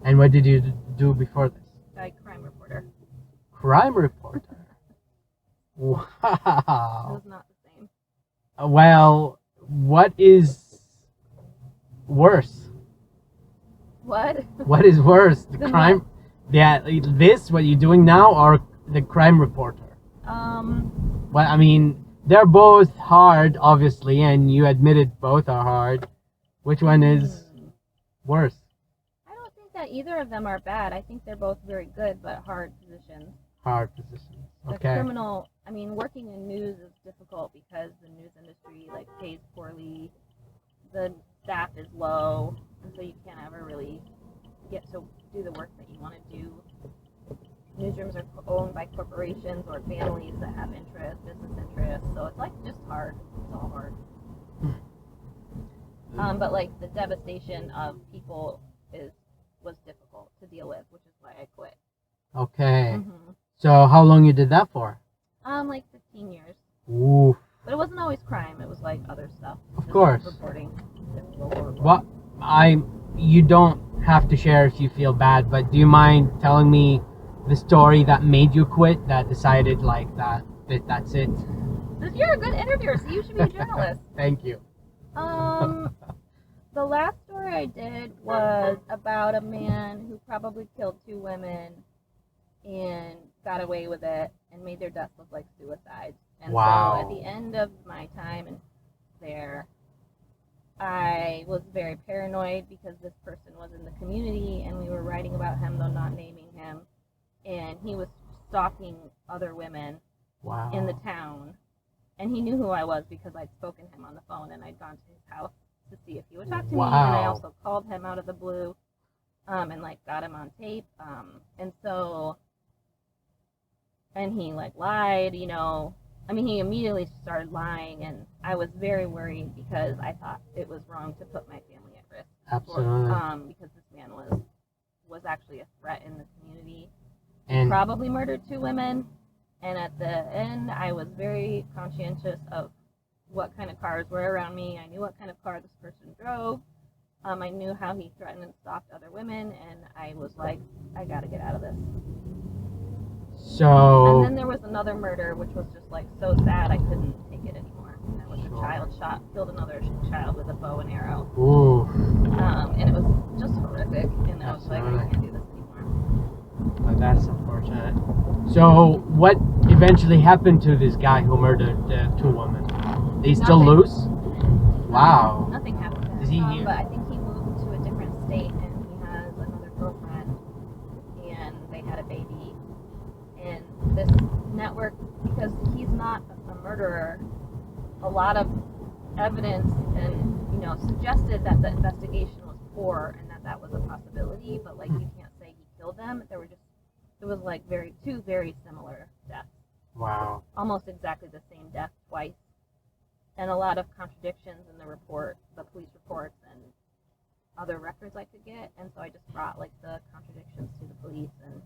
And what did you do before this? Crime reporter. Crime reporter. It Wow. was not the same. Well, what is worse? What? What is worse? The Then crime? Yeah, this, what you're doing now, or the crime reporter? Well, I mean, they're both hard, obviously, and you admitted both are hard. Which one is worse? I don't think that either of them are bad. I think they're both very good, but hard positions. Hard positions. The Okay. criminal, I mean, working in news is difficult because the news industry like pays poorly, the staff is low, and so you can't ever really get to do the work that you want to do. Newsrooms are owned by corporations or families that have business interests, so it's like just hard. It's all hard. But like the devastation of people was difficult to deal with, which is why I quit. Okay. So how long you did that for? Like 15 years. Ooh. But it wasn't always crime. It was like other stuff. Of course. Reporting. What? You don't have to share if you feel bad, but do you mind telling me the story that made you quit? That decided like that's it. You're a good interviewer, so you should be a journalist. Thank you. The last story I did was about a man who probably killed 2 women and got away with it and made their deaths look like suicides. And wow. So at the end of my time there, I was very paranoid because this person was in the community and we were writing about him, though not naming him. And he was stalking other women wow. in the town. And he knew who I was because I'd spoken to him on the phone and I'd gone to his house to see if he would talk to wow. me. And I also called him out of the blue and like got him on tape. And he like lied, you know. I mean, he immediately started lying, and I was very worried because I thought it was wrong to put my family at risk. Absolutely. Because this man was actually a threat in the community. And he probably murdered 2 women. And at the end, I was very conscientious of what kind of cars were around me. I knew what kind of car this person drove. I knew how he threatened and stalked other women, and I was like, I gotta get out of this. So. And then there was another murder, which was just like so sad I couldn't take it anymore. And that was a child killed another child with a bow and arrow. Ooh. And it was just horrific, and I was like, I can't do this anymore. Oh, that's unfortunate. So, what eventually happened to this guy who murdered the 2 women? They still loose? Wow. Nothing happened to him. Is he here? But I think he moved to a different state, and he has another girlfriend, and they had a baby. And this network, because he's not a murderer, a lot of evidence and suggested that the investigation was poor and that was a possibility, but like you can't say he killed them. It was like 2 very similar deaths. Wow. Almost exactly the same death twice. And a lot of contradictions in the police reports and other records I could get. And so I just brought like the contradictions to the police, and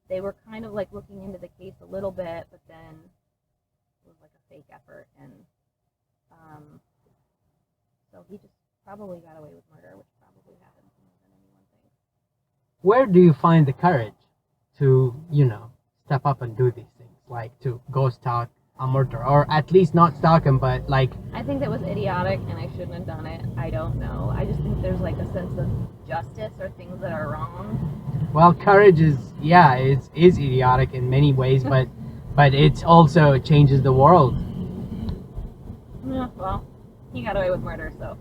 they were kind of like looking into the case a little bit, but then it was like a fake effort. And so he just probably got away with murder, which probably happens more than anyone thinks. Where do you find the courage to, step up and do these things? Like to go stalk a murderer, or at least not stalk him, but like... I think that was idiotic and I shouldn't have done it. I don't know. I just think there's like a sense of justice or things that are wrong. Well, courage is idiotic in many ways, but it also changes the world. Yeah, well, he got away with murder, so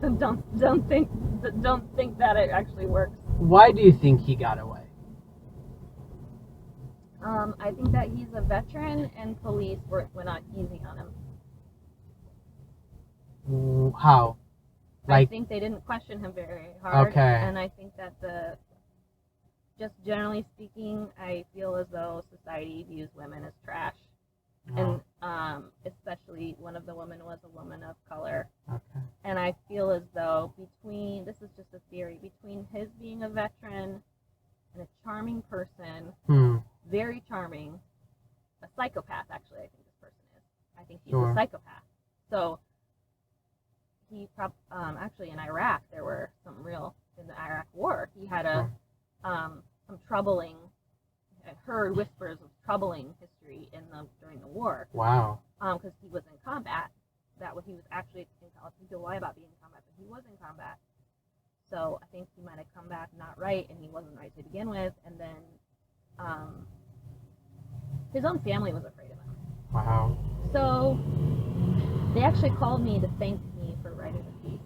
don't think that it actually works. Why do you think he got away? I think that he's a veteran and police were not easy on him. How? I think they didn't question him very hard. Okay. And I think that just generally speaking, I feel as though society views women as trash. Oh. And especially one of the women was a woman of color. Okay. And I feel as though this is just a theory, between his being a veteran and a charming person, very charming, a psychopath actually, I think this person is. I think he's a psychopath. So he actually in Iraq, there were in the Iraq war, he had some troubling. I heard whispers of troubling history during the war. Wow. Because he was in combat. He was actually in combat. People lie about being in combat, but he was in combat. So I think he might have come back not right, and he wasn't right to begin with. And then his own family was afraid of him. Wow. So they actually called me to thank me for writing the piece.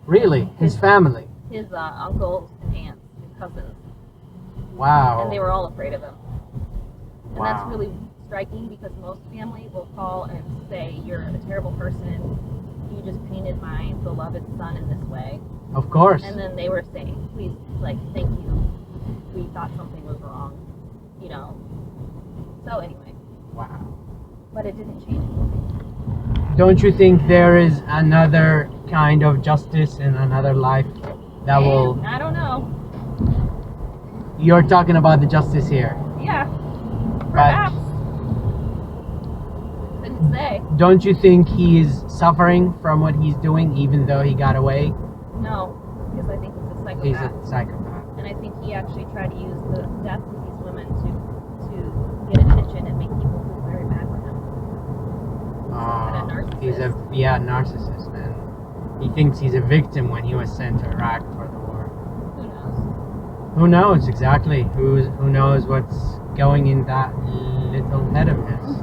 Really? His family? His uncles and aunts and cousins. Wow. And they were all afraid of him. And Wow. that's really striking because most family will call and say, you're a terrible person. You just painted my beloved son in this way. Of course. And then they were saying, please, thank you. We thought something was wrong. So anyway. Wow. But it didn't change anything. Don't you think there is another kind of justice in another life that will... I don't know. You're talking about the justice here. Yeah. Perhaps. Couldn't say. Don't you think he's suffering from what he's doing even though he got away? No, because I think he's a psychopath. He's a psychopath. And I think he actually tried to use the death of these women to get attention and make people feel very bad for him. He's a narcissist, man. He thinks he's a victim when he was sent to Iraq for the war. Who knows? Who knows exactly? Who knows what's going in that little head of his?